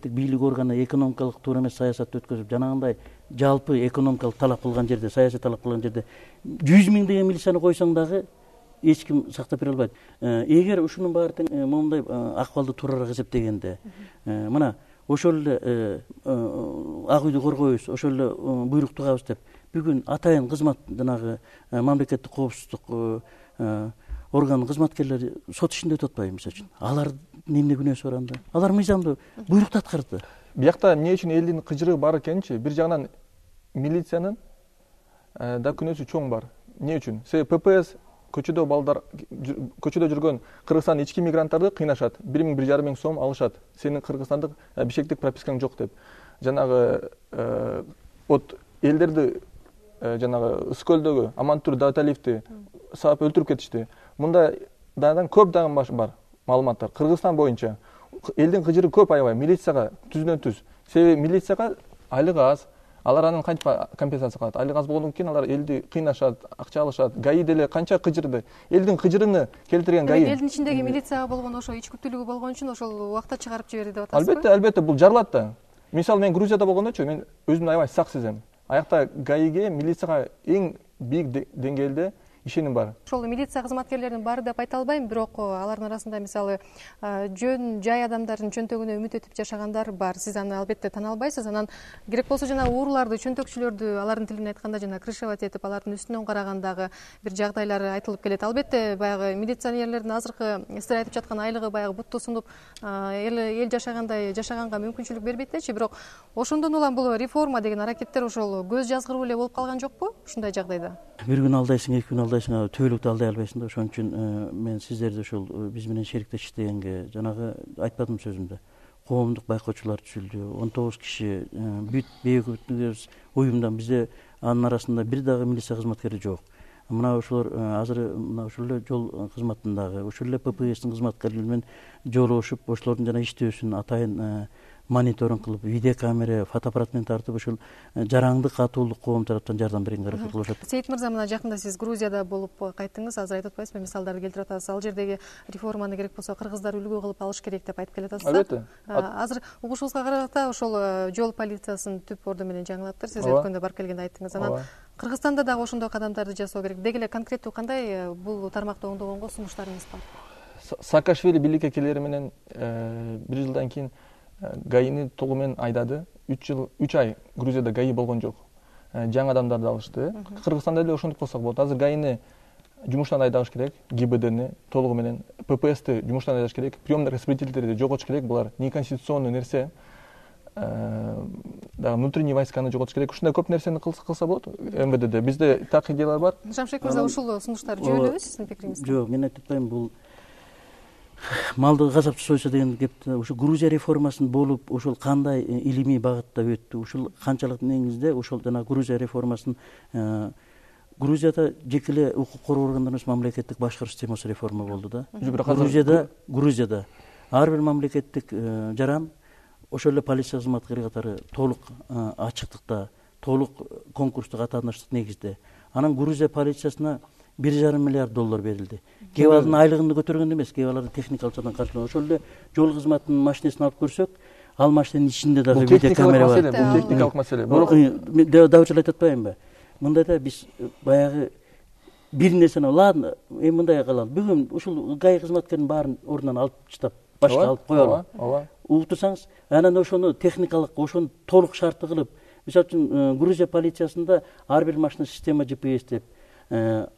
мамлекеттик бийлик органы экономикалык туура эмес саясатты өткөзүп, жанагындай жалпы экономикалык талап кылган жерде, саясий талап кылган жерде 100 миңдеген милицияны койсоң дагы эч ким сактап бере албайт. Эгер ушунун баары тең моундай акыбалды туурараак эсептегенде, мына ошол эле ак үйдү коргойбуз, ошол эле буйрук тугабыз деп бүгүн атайын кызмат жанагы мамлекеттик коопсуздук орган кызматкерлери сот ишинде өтүп атпайбы мисалы үчүн? Алар эмне күнөөсү бар анда? Алар мыйзамдуу буйрукту аткарды. Биякта эмне үчүн элдин кыжырыгы бар экенчи, бир жагынан милициянын да күнөөсү чоң бар. Эмне үчүн? Себеби ППС көчөдө балдар көчөдө жүргөн Кыргызстан ички мигранттарды кыйнашат. 1,5 миң сом алышат. Сенин кыргызстандык бишектик пропискаң жок деп. Жанагы от элдерди жанагы Ыскөлдөгү Амантур Дааталиевди саап өлтүрүп кетишти. Мында дагы көп дагы бар маалыматтар. Кыргызстан боюнча элдин кыжыры көп аябай милицияга түздөн түз. Себеби милицияга айлык аз. Алар анын канча компенсация кылат? Айлык аз болгондон кийин алар элди кыйнашат, акча алышат. ГАИ деле канча кыжырды. Элдин кыжырыны келтирген ГАИ. Элдин ичиндеги милицияга болгон ошо ичкүптүүлүгү болгон үчүн ошол убакта чыгарып жиберди деп атасызбы? Албетте, бул жарылат да. Мисалы мен Грузияда болгондочу, мен өзүмдү аябай сак сезем. Аякта ГАИге, милицияга эң бийик деңгээлде ишеним бар. Ошол милиция кызматкерлеринин баары деп айта албайм, бирок алардын арасында мисалы жөн жай адамдардын чөнтөгүнө үмүт этип жашагандар бар. Сиз аны албетте тана албайсыз. Анан керек болсо жана ууруларды, чөнтөкчүлөрдү алардын тилинен айтканда жана крышевать этип алардын үстүнөн карагандагы бир жагдайлар айтылып келет. Албетте баягы милиционерлердин азыркы сиздер айтып жаткан айлыгы баягы бутту сунуп эл жашагандай жашаганга мүмкүнчүлүк бербейт дечи, бирок ошондон улам бул реформа деген аракеттер ошол көз жазгыруу эле болуп калган жокпу ушундай жагдайда? Бир күн алдайсың, 2 күн алдайсың, төөлүктү алдай албайсың да. Ошон үчүн мен сиздерди ошол биз менен шериктеш иштегенге жанагы айтпадым сөзүмдө. Коомдук байкоочулар түзүлдү. 19 киши бүт бейөкүттүгүбүз уюмдан, бизде анын арасында бир дагы милиция кызматкери жок. Мына ошолор азыр мына ошол эле жол кызматындагы, ошол эле ППСтин кызматкерлери менен жолугушуп, ошолордун жана иштөөсүн атайын мониторинг кылып, видеокамера, фотоаппарат менен тартып, ошол жараңдык катуулук коом тараптан жардам бергенге аракет кылышат. Сейит мырза, мына жакында сиз Грузияда болуп кайттыңыз, азыр айтып атпайсызбы, мисалдарды келтирип атасыз. Ал жердеги реформаны керек болсо кыргыздар үлгү кылып алыш керек деп айтып келатасыз. Албетте. Азыр угушубузга карата ошол жол полициясын түп орду менен жаңылаптыр. Сиз өткөндө барып келгенде айттыңыз. Анан Кыргызстанда дагы ошондой кадамдарды жасоо керек. Деги эле конкреттүү кандай бул тармакта оңдогонго сунуштарыңыз бар? Саакашвили бийликке келери менен 1 жылдан кийин ГАИни толугу менен айдады. 3 ай Грузияда ГАИ болгон жок. Жаңы адамдарды алышты. Кыргызстанда эле ошондук болсок болот. Азыр ГАИни жумуштан айдаш керек, ГИБДни толугу менен, ППСти жумуштан айдаш керек, приемдик распределителдерди жоготуш керек. Булар неконституционный нерсе. Да, внутренний войсканы жоготуш керек. Ушундай көп нерсени кылса болот МВДде. Бизде так идеялар бар. Жамшек мырза, ушул сунуштар жөнөбү сиздин пикириңизде? Жок, мен айтып атпайм, бул малды казапчы сойсо деген кепти. Ошол Грузия реформасын болуп, ошол кандай илимий багытта өттү, ушул канчалык негизде ошол жана Грузия реформасын Грузияда жеке эле укук коргоо органдарынын мамлекеттик башкаруу системасы реформа болду да. Грузияда ар бир мамлекеттик жаран ошол эле полиция кызматкери катары толук ачыктыкта, толук конкурстук атаныштык негизде. Анан Грузия полициясына $1,5 миллиард берилди. Кээ алардын айлыгын көтөргөн эмес, кээ аларды техникалык жактан каржылоо. Ошол эле жол кызматынын машинесин алып көрсөк, ал машиненин ичинде дагы видеокамера бар. Бул техникалык маселе. Бирок давчылап айтып атпаймынбы? Мындайда биз баягы бир нерсени ладно, мындай кылалы. Бүгүн ушул ГАИ кызматкеринин баарын ордунан алып чыгып, башка алып коелу. Угуп турсаңыз, анан ошону техникалык, ошону толук шартты кылып, мисалы үчүн Грузия полициясында ар бир машина система GPS деп,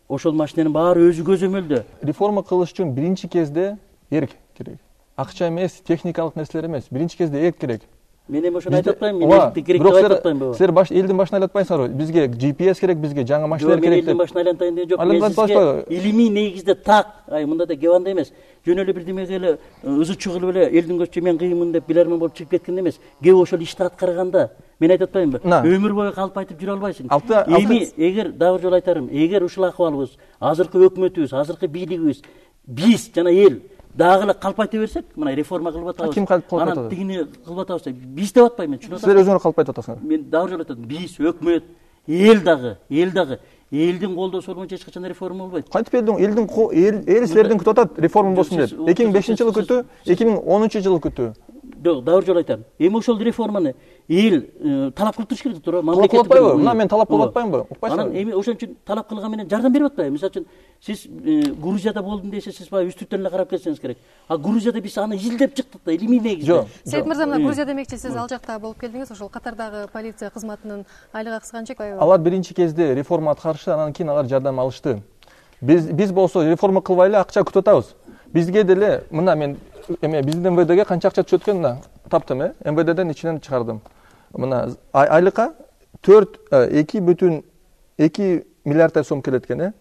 ошол машиненин баары өзү көзөмөлдө. Реформа кылыш үчүн биринчи кезде эрк керек. Акча эмес, техникалык нерселер эмес. Биринчи кезде эрк керек. Мен эми ошону айтып атпайм, мен эркти керек деп айтып атпаймынбы? Силер элдин башына айлатпайсыңарбы? Бизге GPS керек, бизге жаңы машиналар керек деп. Элдин башына айлантайын деген жок. Мен сизге илимий негизде так, мында да кеп андай эмес. Жөн эле бирдемеге эле ызычуу кылып эле элдин көчү мен кыйынмын деп билермен болуп чыгып кеткен эмес. Кеп ошол ишти аткарганда мен айтып атпаймынбы? Өмүр бою калп айтып жүрө албайсың. Эми эгер дагы жолу айтарым, эгер ушул акыбалыбыз, азыркы өкмөтүбүз, азыркы бийлигибиз, биз жана эл дагы эле калп айта берсек, мына реформа кылып атабыз. Ким калп айтат? Анан тигини кылып атабыз деп биз деп атпайм мен, чын. Силер өзүңөр калп айтып атасыңар. Мен дагы жолу айтам, биз, өкмөт, эл дагы элдин колдоосу болмойча эч качан реформа болбойт. Кантип эл силердин күтүп атат реформа болсун деп. 2005 жылы күтүү, 2010 жылы күтүү. жок, дагы жолу айтам. Эми ошол реформаны эл талап кылып туруш керек туура. Талап кылып атпайбы? Мына мен талап кылып атпаймынбы? Укпайсызбы? Анан эми ошон үчүн талап кылган менен жардам берип атпайбы? Мисалы үчүн сиз Грузияда болдум десе, сиз баягы үстүртөн эле карап келсеңиз керек. А Грузияда биз аны изилдеп чыктык да, илимий негизде. Жок. Сейит мырза, мына Грузия демекчи, сиз ал жакта болуп келдиңиз, ошол Катардагы полиция кызматынын айлык акысы канча? Алар биринчи кезде реформа аткарышты, анан кийин алар жардам алышты. Биз болсо реформа кылбай эле акча күтүп атабыз. Бизге деле мына мен биздин МВДге канча акча түшөт экен да таптым, МВДден ичинен чыгардым. Мына айлыкка 2,2 миллиард сом келет экен,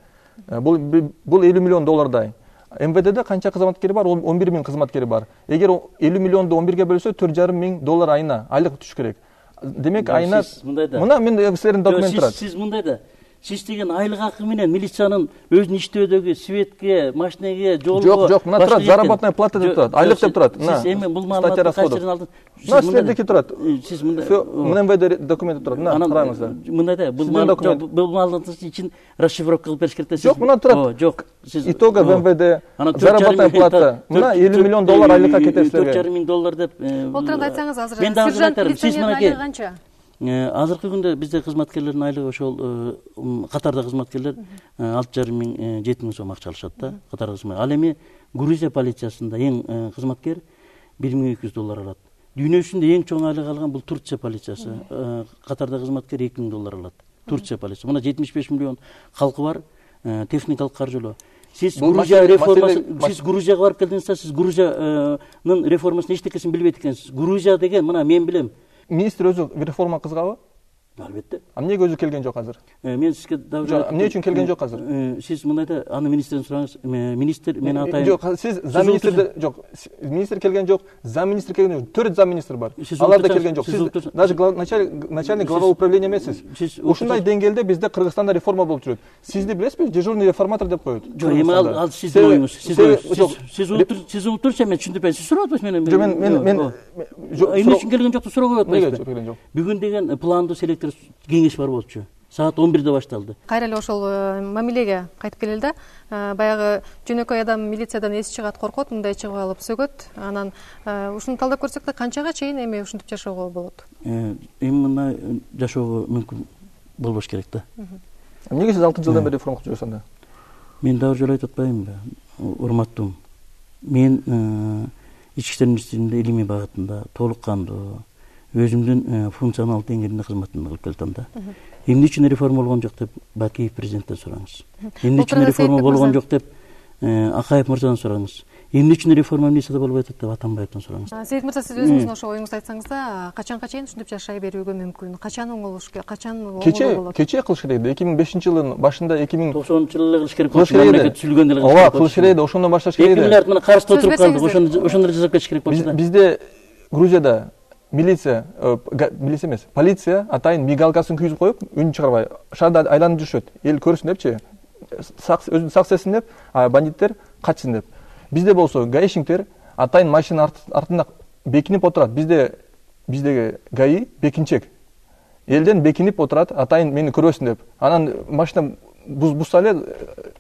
Бул 50 миллион доллардай. МВДде канча кызматкери бар? 11 миң кызматкери бар. Эгер 50 миллионду 11ге бөлсө, 4,5 миң доллар айына айлык түшүш керек. Демек айына мына мен силердин документ турат. Сиз мындай да, сиз деген айлык акы менен милициянын өзүнүн иштөөдөгү светке, машинеге, жолго. Жок, мына турат, заработная плата деп турат, айлык деп турат. Сиз эми бул маалыматты кайчадан алдыңыз? Мына силердики турат. Сиз мындай. Мына МВД документи турат. Мына караңыздар. Мындай да, бул маалыматтын ичин расшифровка кылып бериш керек да. Жок, мына турат. Жок, сиз итога МВД заработная плата. Мына 50 миллион доллар айлыкка кетет силерге. 4,5 миң доллар деп. Ол туранда айтсаңыз азыр сержант милиционердин айлыгы канча? Азыркы күндө бизде кызматкерлердин айлыгы ошол Катарда кызматкерлер 6,5 миң 7 миң сом акча алышат да, Катарда кызматкер. Ал эми Грузия полициясында эң кызматкер 1,200 доллар алат. Дүйнө жүзүндө эң чоң айлык алган бул Турция полициясы. Катарда кызматкер 2 миң доллар алат. Турция полициясы. Мына 75 миллион калкы бар, техникалык каржылоо. Сиз Грузия реформасын, сиз Грузияга барып келдиңиз, сиз Грузиянын реформасын эчтекесин билбейт экенсиз. Грузия деген мына мен билем. Министр өзү реформа кызгабы? Албетте. Эмнеге өзү келген жок азыр? Мен сизге дагы эмне үчүн келген жок азыр? Сиз мындайда аны министрден сураңыз. Министр мен атайын. Жок, сиз зам министрде жок. Министр келген жок, зам министр келген жок. 4 зам министр бар. Алар да келген жок. Сиз даже начальник глава управления эмессиз. Ушундай деңгээлде бизде Кыргызстанда реформа болуп жүрөт. Сизди билесизби? Дежурный реформатор деп коет. Жок, эми ал сиздин оюңуз. Сиз утурчу мен түшүндүрбөйм. Сиз сурап атпайсыз менен. Жок, мен эмне үчүн келген жокту сурап атпайсызбы? Келген жок. Бүгүн деген пландуу селектор кеңеш бар болчу. Саат 11-де башталды. Кайра эле ошол мамилеге кайтып келели да. Баягы жөнөкөй адам милициядан эси чыгат, коркот, мындай чыгып алып сөгөт. Анан ушуну талдап көрсөк да канчага чейин эми ушинтип жашоого болот? Эми мындай жашоого мүмкүн болбош керек да. Эмнеге сиз 6 жылдан бери реформа кылып жүрөсүз анда? Мен дагы жолу айтып атпаймынбы, урматтуум. Мен ички иштер министрлигинде илимий багытында толук кандуу өзүмдүн функционал деңгээлинде кызматымды кылып келатам да. Эмне үчүн реформа болгон жок деп Бакиев президенттен сураңыз. Эмне үчүн реформа болгон жок деп Акаев мырзадан сураңыз. Эмне үчүн реформа милицияда болбой атат деп Атамбаевден сураңыз. Сейит мырза, сиз өзүңүздүн ошо оюңузду айтсаңыз да, качанга чейин ушинтип жашай берүүгө мүмкүн? Качан оңолуш керек? Качан оңолуу болот? Кече кылыш керек. 2005-жылдын башында 2090-жылы эле кылыш керек. Мамлекет түзүлгөндө эле ооба, кылыш керек. Ошондон башташ керек. 2 миллиард мына карызды отуруп калдык. Ошондо жасап кетиш керек болчу да. Бизде Грузияда милиция эмес, полиция атайын мигалкасын күйүзүп коюп, үн чыгарбай, шаарда айланып жүрүшөт. Эл көрсүн депчи, өзүн саксеsin деп, бандиттер качсын деп. Бизде болсо гаишниктер атайын машина артында бекинип отурат. Биздеги гаи бекинчек. Элден бекинип отурат, атайын мени көрөсүн деп. Анан машина бузса эле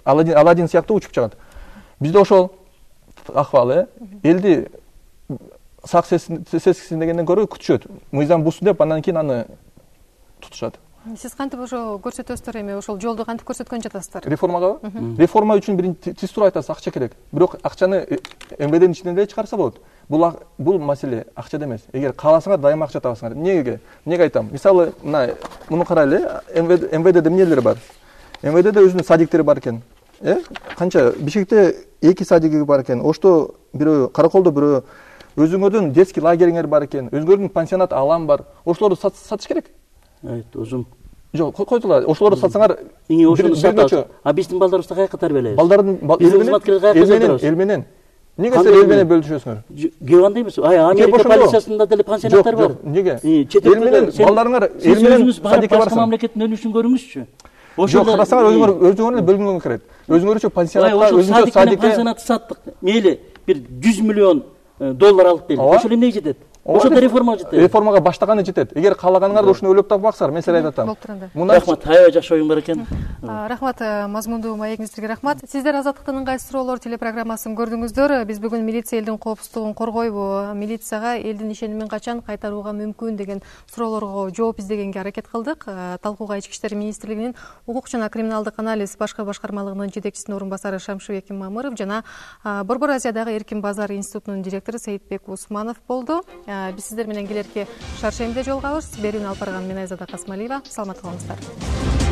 Аладдин сыяктуу учуп чыгат. Бизде ошол акыбал, элди саксеsin дегенден көрө күтүшөт. Мыйзам бузсун деп, андан кийин аны тутушат. Сиз кантип ошо көрсөтөсүздөр эми, ошол жолду кантип көрсөткөн жатасыздар? Реформага? Реформа үчүн биринчи тиз туура айтасыз, акча керек. Бирок акчаны МВДнин ичинен эле чыгарса болот. Бул маселе акчада эмес. Эгер кааласаңар, дайыма акча табасыңар. Эмнеге айтам? Мисалы, муну карайлы, МВДде эмнелер бар? МВДде өзүнүн садиктери бар экен. Канча? Бишкекте 2 садиги бар экен. Ошто бирөө, Караколдо бирөө, өзүңөрдүн детский лагериңер бар экен. Өзүңөрдүн пансионат алам бар. Ошолорду сатыш керек. Өзүм. Жок, койдула. Ошолорду сатсаңар, ошону сатабыз. А биздин балдарыбызды каяка тарбиялайбыз? Балдардын эл менен. Эмнеге силер эл менен бөлүшөсүңөр? Кеп андай эмес. Америка полициясында деле пансионаттар бар. Жок, эмнеге? Эл менен балдарыңар эл менен садикке барсаң. Мамлекеттин өнүгүшүн көрүңүзчү. Жок, карасаңар өзүңөр эле бөлгөнгө керек. Өзүңөрчө пансионатка, өзүңөрчө садикке пансионатты саттык. Мейли бир 100 миллион доллар алып келдик. Ошол эмнеге жетет? ошондо реформага жетет. Реформага баштаганы жетет. Эгер каалаганыңарды ушуну ойлоп тапмаксыңар, мен силерге айтып атам. Болуп турганда. Рахмат, аябай жакшы оюң бар экен. Рахмат, мазмундуу маегиңиздерге рахмат. Сиздер Азаттыктын ыңгай суроолор телепрограммасын көрдүңүздөр. Биз бүгүн милиция элдин коопсуздугун коргойбу, милицияга элдин ишенимин качан кайтарууга мүмкүн деген суроолорго жооп издегенге аракет кылдык. Талкууга Ички иштер министрлигинин укук жана криминалдык анализ башкы башкармалыгынын жетекчисинин орун басары Шамшыбек Мамыров жана Борбор Азиядагы Эркин Базар институтунун директору Сейитбек Усманов болду. Биз сиздер менен келерки шаршембиде жолугабыз. Берүүнү алып барган мен Айзада Касмалиева. Саламат болуңуздар.